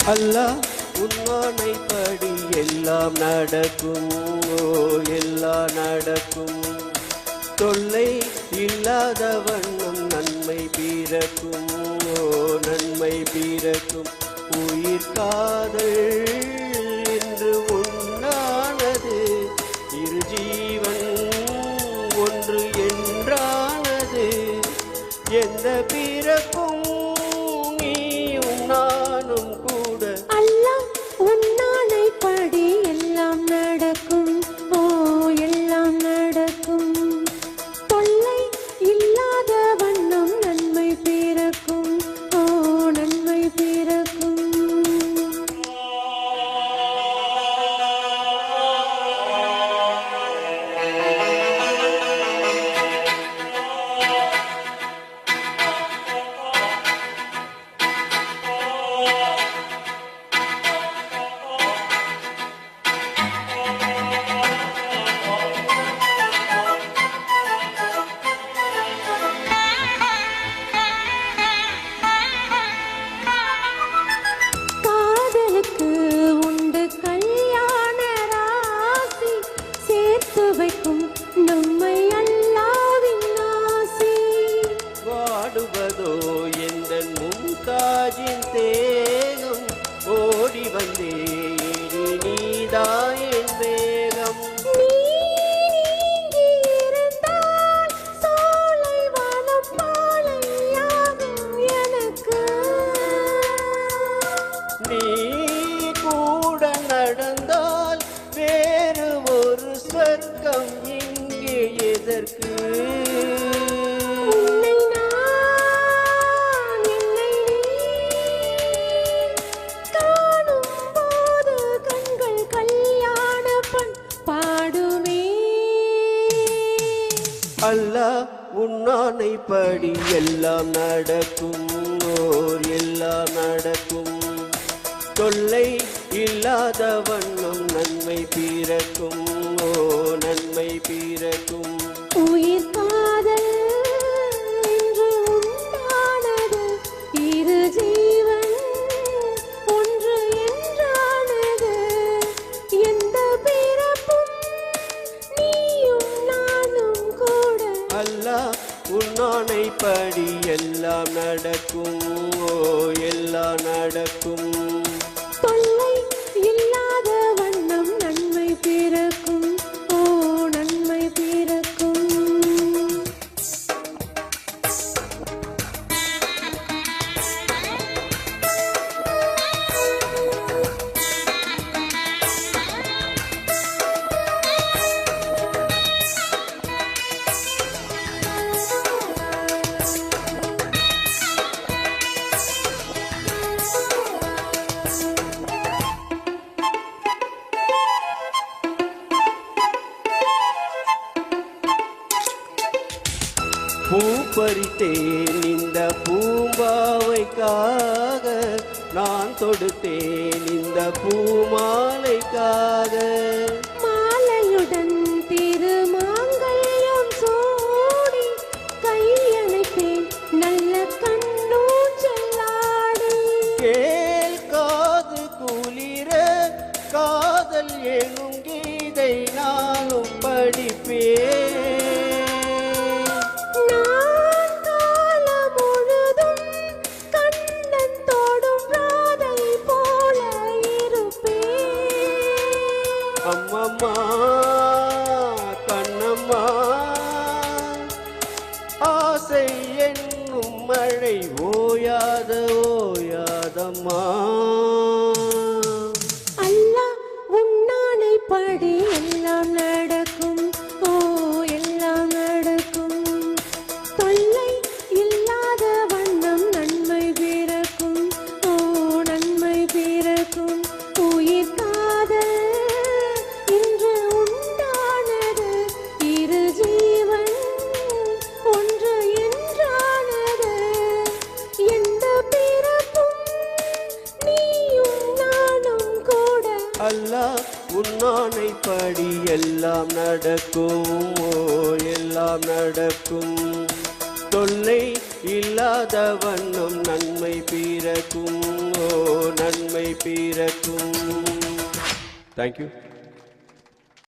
அல்லாஹ் உன்னானைப்படி எல்லாம் நடக்கும், எல்லாம் நடக்கும். தொல்லை இல்லாத வண்ணம் நன்மை பிறக்கும், நன்மை பிறக்கும். உயிர் காதல் என்று உண்டானது, இரு ஜீவன் ஒன்று என்றானது. எந்த பிறக்கும் நீயும் நானும் கூட. அல்லாஹ் உன்னானைப்படி எல்லாம் நடக்கும், எல்லாம் நடக்கும். தொல்லை இல்லாத வண்ணம் நன்மை பிறக்கும், நன்மை பிறக்கும். உண்டு கல்யாண ராசி, சேர்த்து வைக்கும் நம்மை அல்லாவின் ஆசி. வாடுவதோ எந்த மும்தாஜின் தேகம், ஓடி வந்தே நீதாயின் வேகம். நீ கூட நடந்தால் வேறு ஒரு சொர்க்கம் இங்கே எதற்கு? கண்கள் கல்யாண பண் பாடுமே. அல்லாஹ் உன்னானைப்படி எல்லாம் நடக்கும், எல்லாம் நடக்கும். தொல்லை இல்லாத வண்ணம் நன்மை பிறக்கும், நன்மை பிறக்கும். உயிர் காதல் என்று உண்டானது, இரு ஜீவன் ஒன்று என்றானது. எந்த பிறப்பும் நீயும் நானும் கூட. அல்லாஹ் உன்னானைப்படி எல்லாம் நடக்கும், எல்லாம் நடக்கும். தொல்லை இல்லாத வண்ணம் நன்மை பிறக்கும், நன்மை பிறக்கும். பூ பறித்தேன் இந்த பூம்பாவைக்காக, நான் தொடுத்தேன் இந்த பூமாலைக்காக. மாலையுடன் திருமாங்கல்யம் சூடி, கையணைத்தேன் நல்ல கண்ணூஞ்சலாடி. கேள் காது குளிர காதல் எனும் கீதை நானும் படிப்பேன். அம்மம்மா கண்ணம்மா, ஆசை என்னும் மழை ஓயாத ஓயாதம்மா. அல்லாஹ் உன்னானைப்படி எல்லாம் நடக்கும், எல்லாம் நடக்கும். தொல்லை இல்லாத வண்ணம் நன்மை பிறக்கும், நன்மை பிறக்கும். உயிர் காதல் என்று உண்டானது, இரு ஜீவன் ஒன்று என்றானது. எந்த பிறப்பும் நீயும் நானும் கூட. அல்லாஹ் உன்னானைப்படி எல்லாம் நடக்கும், எல்லாம் நடக்கும். தொல்லை இல்லாத வண்ணம் நன்மை பிறக்கும். ஓ நன்மை பிறக்கும். தேங்க்யூ.